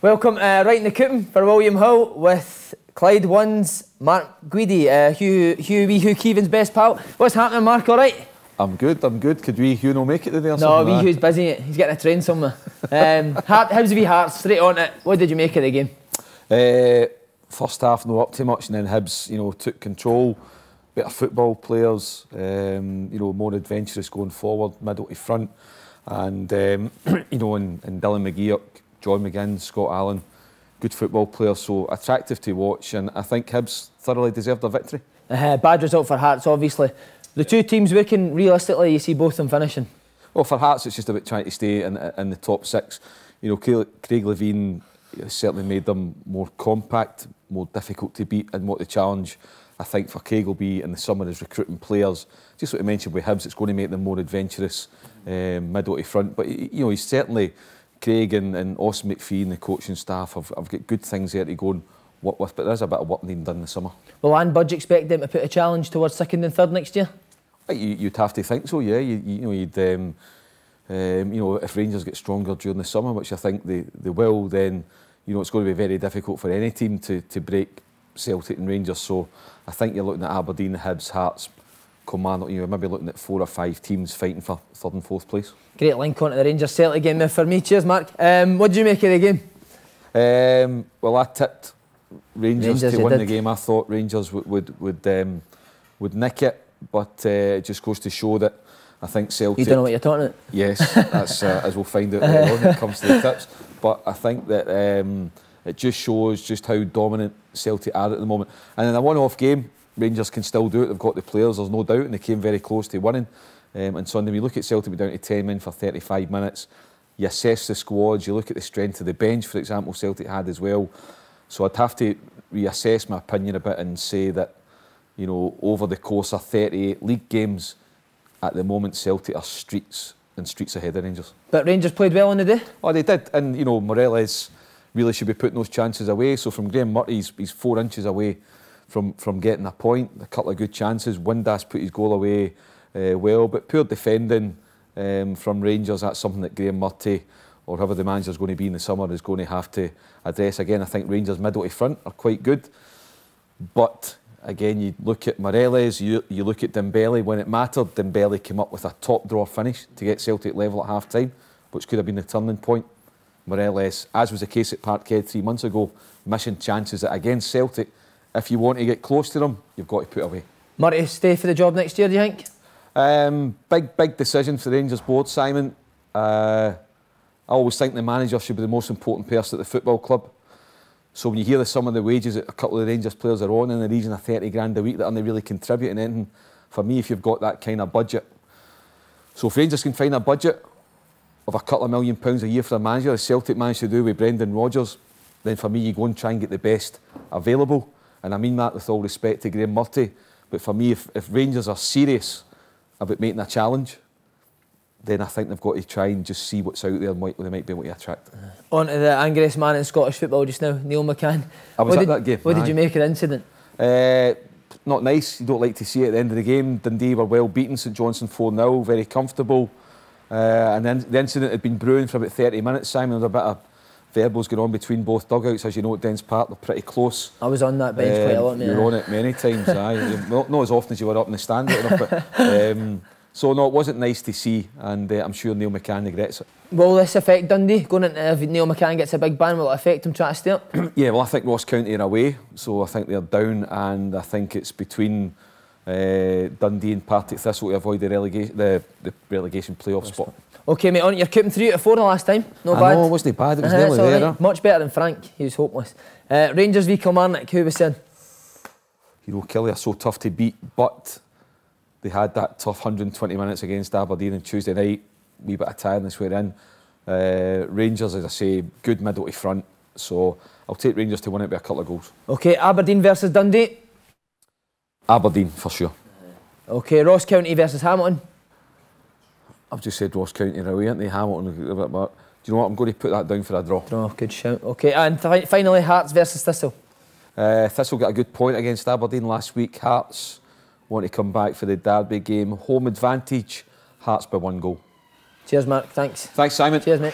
Welcome, right in the coupon for William Hill with Clyde One's Mark Guidi, Hugh Keevan's best pal. What's happening, Mark? All right? I'm good. Could Hugh not make it today or something? No, Hugh's busy. He's getting a train somewhere. How's the Hearts? Straight on it. What did you make of the game? First half, no up too much, and then Hibs, took control. Better football players, more adventurous going forward, middle to front, and and Dylan McGeoch, John McGinn, Scott Allen, good football players, so attractive to watch, and I think Hibs thoroughly deserved their victory. Bad result for Hearts, obviously. The two teams working, realistically, you see both them finishing? Well, for Hearts, it's just about trying to stay in the top six. Craig Levein certainly made them more compact, more difficult to beat, and what the challenge, I think, for Craig will be in the summer is recruiting players. Just what I mentioned with Hibs, it's going to make them more adventurous, middle to front. But he's certainly, Craig and Austin McPhee and the coaching staff have got good things there to go and work with. But there's a bit of work needing done in the summer. Will Anne Budge expect them to put a challenge towards second and third next year? You'd have to think so, yeah. You'd if Rangers get stronger during the summer, which I think they will, then it's going to be very difficult for any team to break Celtic and Rangers. So I think you're looking at Aberdeen, Hibs, Hearts, Kilmarnock. Maybe looking at 4 or 5 teams fighting for third and fourth place. Great link onto the Rangers Celtic game there for me. Cheers, Mark. What did you make of the game? Well, I tipped Rangers to win the game. I thought Rangers would nick it, but it just goes to show that I think Celtic... You don't know what you're talking about? Yes, that's as we'll find out later on when it comes to the tips. But I think that it just shows just how dominant Celtic are at the moment. And in a one-off game, Rangers can still do it. They've got the players, there's no doubt, and they came very close to winning. And Sunday, we look at Celtic down to 10 men for 35 minutes. You assess the squads, you look at the strength of the bench, for example, Celtic had as well. So I'd have to reassess my opinion a bit and say that, over the course of 38 league games, at the moment, Celtic are streets ahead of Rangers. But Rangers played well on the day? Oh, they did. And, Morelos really should be putting those chances away. So from Graham Murray, he's 4 inches away from getting a point. A couple of good chances. Windass put his goal away well. But poor defending from Rangers, that's something that Graham Murray, or whoever the manager's going to be in the summer, is going to have to address. Again, I think Rangers middle to front are quite good. But... again, you look at Morelos, you look at Dembele. When it mattered, Dembele came up with a top drawer finish to get Celtic level at half time, which could have been the turning point. Morelos, as was the case at Parkhead 3 months ago, missing chances that against Celtic, if you want to get close to them, you've got to put away. Murray, stay for the job next year, do you think? Big decision for the Rangers board, Simon. I always think the manager should be the most important person at the football club. So when you hear some of the wages that a couple of the Rangers players are on in the region of 30 grand a week that aren't really contributing anything, for me, if you've got that kind of budget. So if Rangers can find a budget of a couple of £1 million a year for a manager, as Celtic managed to do with Brendan Rodgers, then for me, you go and try and get the best available. And I mean that with all respect to Graham Murray. But for me, if Rangers are serious about making a challenge, then I think they've got to try and just see what's out there and what they might be able to attract. On to the angriest man in Scottish football just now, Neil McCann. I was at that game. What did you make of the incident? Not nice. You don't like to see it at the end of the game. Dundee were well beaten, St Johnstone 4-0, very comfortable. And then the incident had been brewing for about 30 minutes, Simon. There was a bit of verbals going on between both dugouts. As you know, at Dens Park, they're pretty close. I was on that bench quite a lot, mate. You were on it many times, aye. Not as often as you were up in the stand, but... So no, it wasn't nice to see, and I'm sure Neil McCann regrets it. Will this affect Dundee? Going into, if Neil McCann gets a big ban, will it affect him trying to stay up? Yeah, well, I think Ross County are away, so I think they're down, and I think it's between Dundee and Partick Thistle to avoid the relegation playoff spot. OK, mate, on your coupon 3 out of 4 the last time. No bad. No, it wasn't bad. It was nearly there. Right. Much better than Frank. He was hopeless. Rangers v Kilmarnock. Who was saying? Killie are so tough to beat, but they had that tough 120 minutes against Aberdeen on Tuesday night. Wee bit of tiredness we're in. Rangers, as I say, good middle to front. So I'll take Rangers to win it by a couple of goals. OK, Aberdeen versus Dundee. Aberdeen, for sure. OK, Ross County versus Hamilton. I've just said Ross County are away, aren't they? Hamilton, do you know what? I'm going to put that down for a draw. Draw, good shout. OK, and finally, Hearts versus Thistle. Thistle got a good point against Aberdeen last week. Hearts want to come back for the derby game. Home advantage, Hearts by 1 goal. Cheers, Mark. Thanks. Thanks, Simon. Cheers, mate.